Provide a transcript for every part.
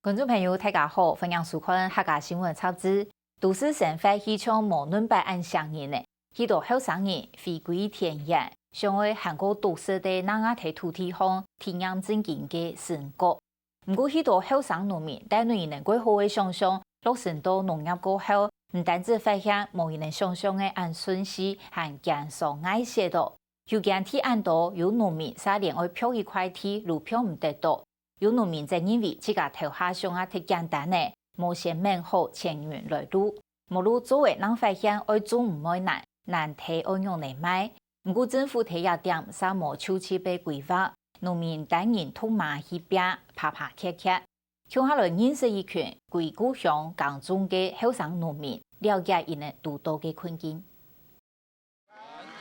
观众朋友，大家好，欢迎收看客家新闻插枝。都市生活希像无论百案上演的，许多后生人回归田园，想为韩国都市的那亚体土地上体验正经的生活。不过，许多后生农民但仍能够好的想象，落实到农业过后，唔单止发现无人能想象的按顺序和减少爱惜到，有间地按到有农民3年爱漂一块地，路漂唔得到。有农民在认为自家头下上啊太简单呢，无先免好前缘来路，无路作为人发现爱做唔爱难，难题爱用来买。不过政府提一点，啥无秋季被规划，农民单人痛骂去拼，拍拍磕磕。接下来认识一群归故乡耕种的后生农民，了解因的独到的困境。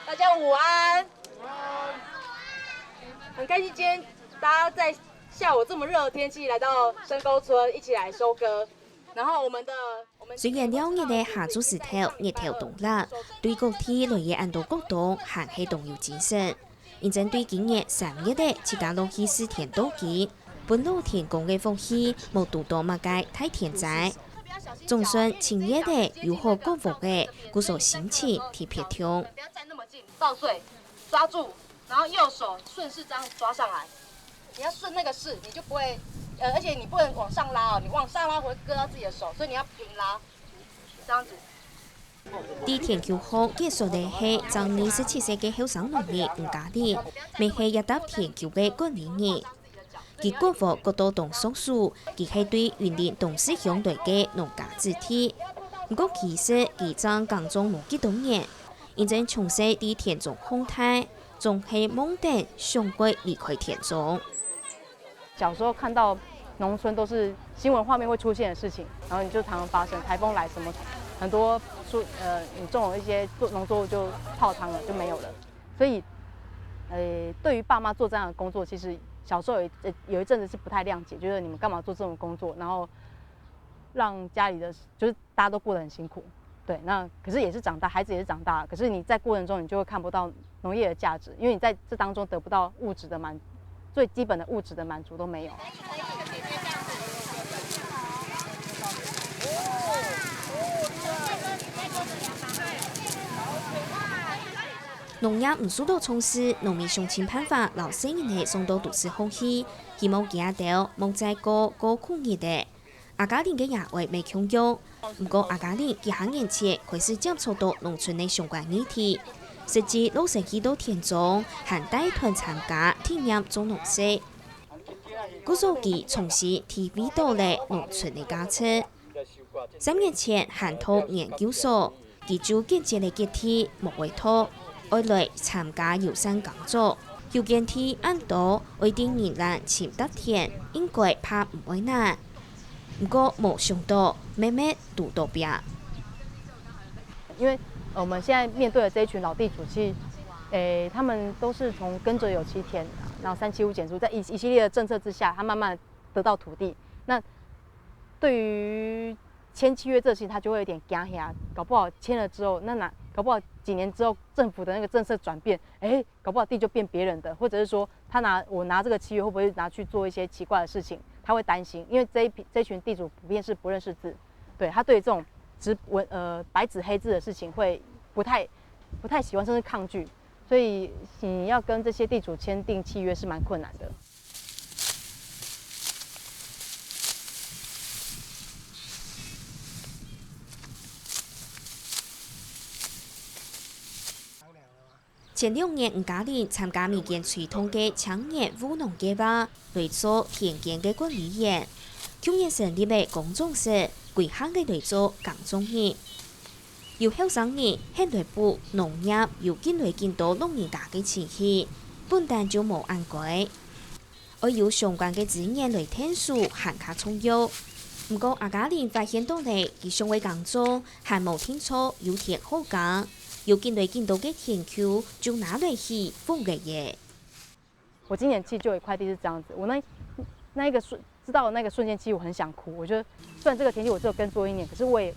大家午安，很开心今天大家在下午这么热的天气来到深沟村一起来收割。然后虽然2日的下注时头日头冻辣，对各地落叶按到各度还是动有精神。认真对今日3日的自家落去4天多季，本路天公的风气无独到物界太天灾。总算晴热的又好过伏的，故所心情特别痛。不要站那么近，倒穗抓住，然后右手顺势这样抓上来。你要顺那个势，你就不会，而且你不能往上拉哦，你往上拉会割到自己的手，所以你要平拉，这样子。第天9號結束的係將27歲嘅後生農民吳家烈，未係一搭天9嘅管理員。佢過服各度動手術，佢係對園林董事相對嘅農家子弟。不過其實佢將耕種無幾多年，認真從事啲田種生態，仲係夢等上歸離開田種。小時候看到農村都是新聞畫面會出現的事情，然後你就常常發生颱風來什麼，很多你種了一些農作物就泡湯了，就沒有了。所以，對於爸媽做這樣的工作，其實小時候有一陣子是不太諒解，覺得你們幹嘛做這種工作，然後讓家裡的就是大家都過得很辛苦。對，那可是也是長大，孩子也是長大，可是你在過程中你就會看不到農業的價值，因為你在這當中得不到物質的最基本的物質的滿足都沒有。農業唔受到重視，農民想盡辦法，留生人係送到都市後去，希望見到冇再過苦日的。阿家玲嘅野外未強用，不過阿家玲幾行年前開始接觸到農村嘅相關議題，實際落實幾多田種，還帶團參加體驗做農事。故所佢從事體會到咧農村嘅價值。3年前韓拓研究所，佢就建設嘅基地木圍土，愛來參加遊山工作。有建地按到為定年人潛得田，應該怕唔會難。不過冇想到，妹妹讀到邊。因為我們現在面對的這一群老地主，其實，他們都是從耕者有其田，然後375減租，在一系列的政策之下，他慢慢得到土地。那對於簽契約這事情，他就會有點驚嚇，搞不好簽了之後，搞不好幾年之後，政府的那個政策轉變，搞不好地就變別人的，或者是說我拿這個契約會不會拿去做一些奇怪的事情？他會擔心，因為這群地主普遍是不認識字，對他對這種白紙黑字的事情會不太喜歡，甚至抗拒，所以你要跟這些地主簽訂契約是蠻困難的。前2年吳家玲參加民間推動嘅青年務農計劃，來做田間嘅管理員。去年成立嘅工種室，規劃嘅來做耕種業。有後生人向來部農業又見到農業家嘅前景，本但就冇按規。而有相關嘅資源來聽數，還較重要。不過阿家玲發現到嚟，佢上位耕種還冇聽錯有田好耕。有見到嘅田丘就拿來去種嘅嘢。我今年其實就有一塊地是這樣子，我那一個知道那個瞬間，其實我很想哭。我覺得雖然這個田地我只有耕作1年，可是我也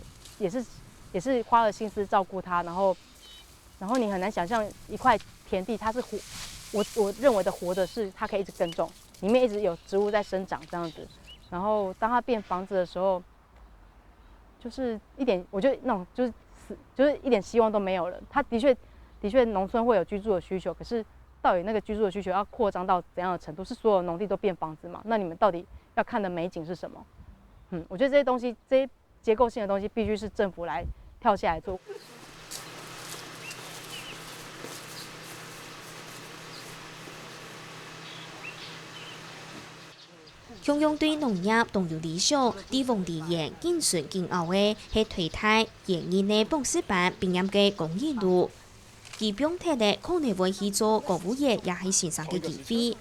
是花了心思照顧它，然後你很難想象一塊田地它是活，我認為的活的是它可以一直耕種，裡面一直有植物在生長這樣子。然后当它变房子的时候，就是一点，我觉得那种就是一点希望都没有了。它的确农村会有居住的需求，可是到底那个居住的需求要扩张到怎样的程度？是所有农地都变房子吗？那你们到底要看的美景是什么？我觉得这些东西，这些结构性的东西，必须是政府来跳下来做。中央对农业动有理想，地方利益紧顺紧后的是推太研研的博士班毕业嘅公益路。其表态的可能会去做国务业也是先生嘅机会。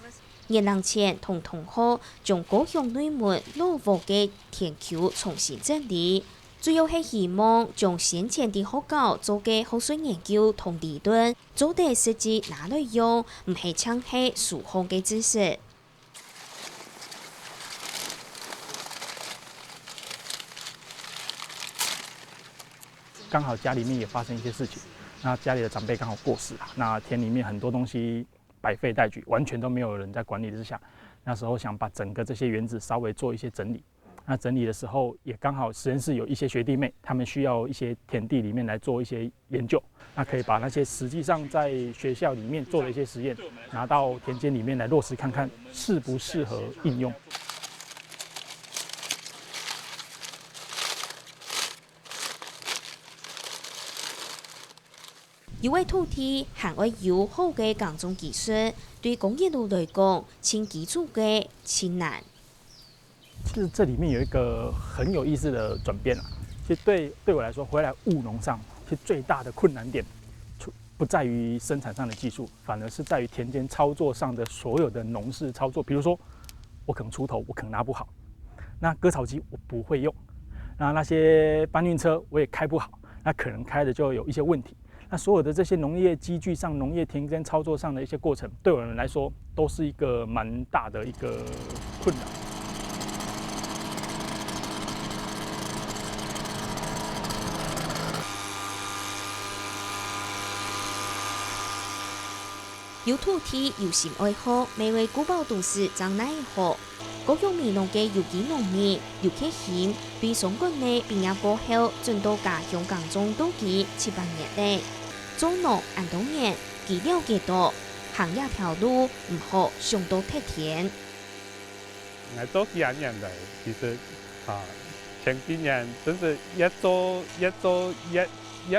热浪前同同學將高雄內門老屋嘅天橋重新整理，主要係希望將先前的學校做嘅學術研究同理論做地實際拿來用，唔係搶係數學嘅知識。刚好家里面也发生一些事情，那家里的长辈刚好过世了，那田里面很多东西百废待举，完全都没有人在管理之下。那时候想把整个这些园子稍微做一些整理。那整理的时候，也刚好实验室有一些学弟妹，他们需要一些田地里面来做一些研究，那可以把那些实际上在学校里面做的一些实验，拿到田间里面来落实看看适不适合应用。因為土地含有好嘅耕種技術，對工業路來講，輕基礎嘅輕難。是这里面有一个很有意思的转变啊！其实对我来说，回来务农上，其实最大的困难点，不在于生产上的技术，反而是在于田间操作上的所有的农事操作。比如说，我可能锄头，我可能拿不好；那割草机我不会用；那些搬运车我也开不好，那可能开的就有一些问题。那所有的这些农业机具上、农业田间操作上的一些过程，对我们来说都是一个蛮大的一个困扰。有土地有心愛好，每位古堡都市長那一好。高雄美濃嘅有機農民劉克興，對上國內畢業過後，轉到家鄉耕種多幾7、8年咧。做農按多年，佢了解到行業條路唔好，上到鐵田。我做幾廿年嚟，其實前幾年真是越做越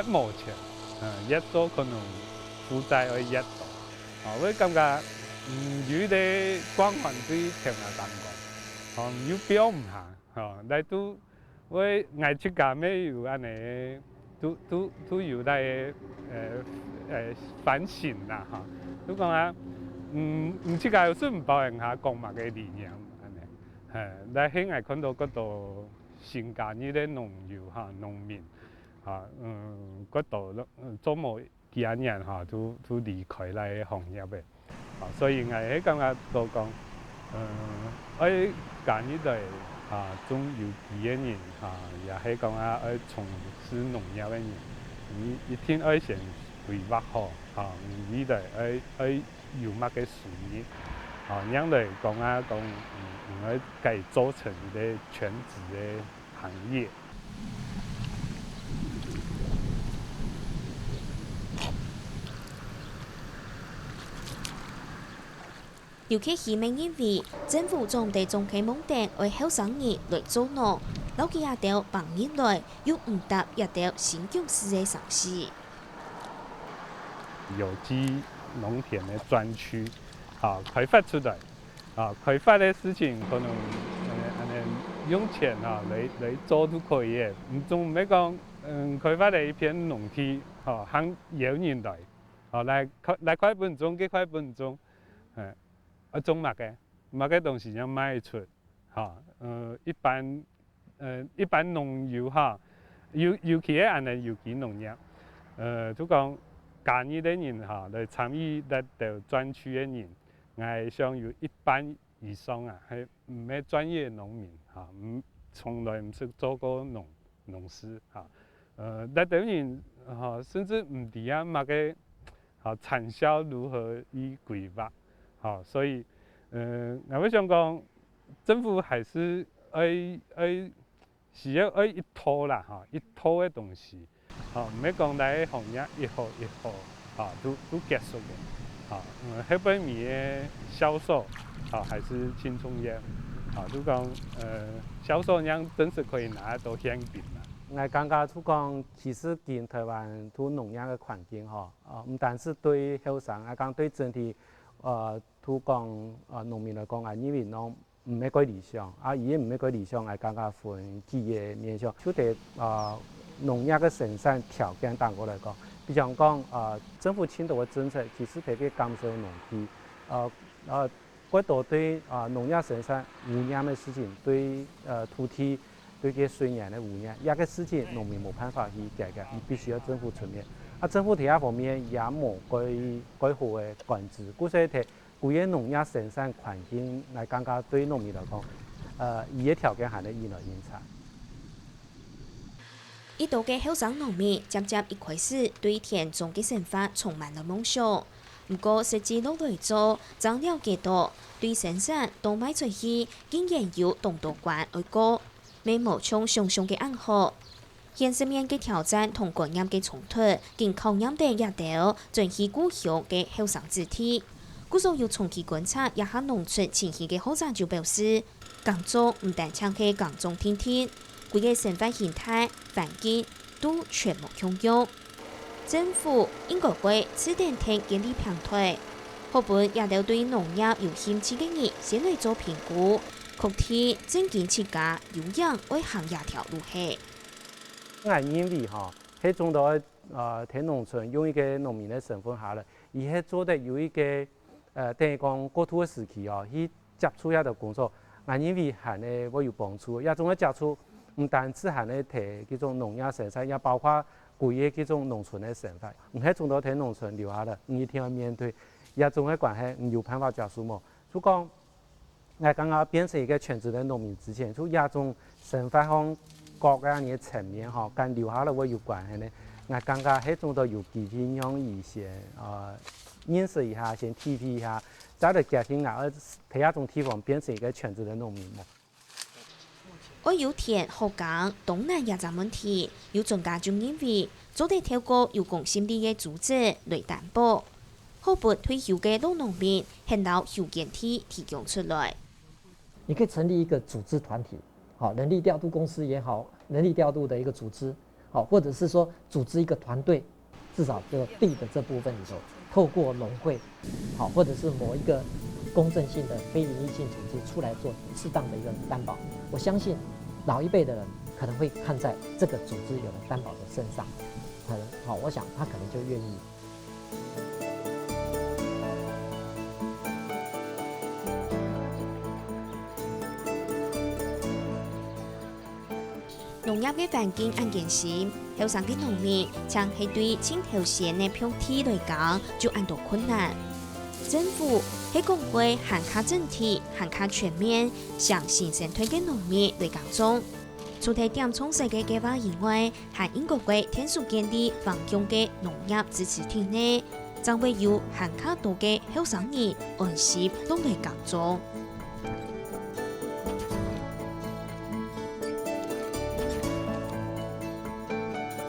冇錢，越做可能負債會越多。我感覺有啲光環對田下當講，有標唔下，但都我愛出家咩有安尼，都有嚟反省啦嚇。都講啊，唔出家有時唔包人下講嘛嘅理念安尼，但係我看到嗰度新加入啲農友嚇農民嗰度做冇幾廿年都離開嚟行業嘅，所以我喺感覺到講，我加入嚟種有機嘅人也係講我從事農業嘅人，一天我先規劃好未來我有乜嘅事業，樣嚟講我可以做成一個全職嘅行業。劉克興認為政府總地種起蒙定為後生人來做農，老幾也到幫人來，又唔答也到新疆市嘅嘗試。有機農田嘅專區開發出來，開發嘅事情可能用錢來做都可以嘅，唔仲咩講開發嘅一片農地肯有人來開本種嘅開本種，種乜嘅東西要賣出，一般農友尤其係安尼有機農業，就講加入啲人來參與得到專區嘅人，我想有一半以上係唔係專業農民從來唔識做過農事得到人甚至唔知乜嘅產銷如何以規劃。所以，我想講，政府還是是要一套啦吼，一套的东西，唔要讲来行业一号一号，都结束嘅，迄边米的销售，还是轻松业，都讲销售量真是可以拿得到现金啦。我感觉就讲，其实见台湾土农业嘅环境唔单是对后生，讲对整体土讲农民来讲，因为侬唔係幾理想，伊也唔係幾理想，感覺分幾個面向。就對農業嘅生產條件當過來講，比如講政府青島嘅政策其實特別減少農地，過度對農業生產污染嘅事情，對土地對嘅水源嘅污染，一個事情農民冇辦法去解決，必須要政府出面。政府第一方面也冇改好嘅管制，故所以睇。古嘅農業生產環境，我感覺對農民來講，伊嘅條件係咧越來越差。一度嘅後生農民漸漸一開始對田種嘅生活充滿了夢想，不過實際落來做，才了解到對生產都賣出去，竟然有動多關而過，未無從想象嘅暗號。現實面嘅挑戰同觀念嘅衝突，經考驗地也到轉去故鄉嘅後生子弟。故所要長期觀察一下農村情形嘅學者就表示，工作唔單淨係工種天天，佢嘅生活形態、環境都全部享用。政府應該會此電聽建立平台，學本也要對農業有興趣嘅人先嚟做評估，確定正經起家有樣為行業條路係。我認為喺中島喺農村用一個農民嘅身份下來，而係做得有一個等於講過渡嘅時期去接觸一個工作，我認為係咧會有幫助。一種嘅接觸唔單止係咧睇嗰種農業生產，也包括規個嗰種農村嘅生活。唔喺中島喺農村留下來，唔一定要面對一種嘅關係，唔有辦法接觸嘛。就講我剛剛變成一個全職嘅農民之前，就一種生活上各樣嘅層面跟留下來會有關係咧。我感覺喺中島有機會讓一些認識一下，先體會一下，再嚟家庭啊，喺一種地方變成一個全職嘅農民嘛。我有田好講，東南亞陣問題，有專家就認為，做得透過有公信力嘅組織來擔保，好把退休嘅老農民現到休閒地提供出來。你可以成立一個組織團體，好，人力調度公司也好，人力調度的一個組織，好，或者是說組織一個團隊，至少這個地的這部分裡頭。透過農會，好，或者是某一個公正性的非營利性組織出來做適當的一個擔保，我相信老一輩的人可能會看在這個組織有了擔保的身上，好，我想他可能就願意。農業嘅環境安健時，後生嘅農民將係對青頭線嘅標題來講就按到困難。政府喺講會涵蓋整體、涵蓋全面，向新生代嘅農民來講中，除咗點充實嘅計劃以外，還應該會天數建立方向嘅農業支持體內，將會有涵蓋到嘅後生人安心落來講中。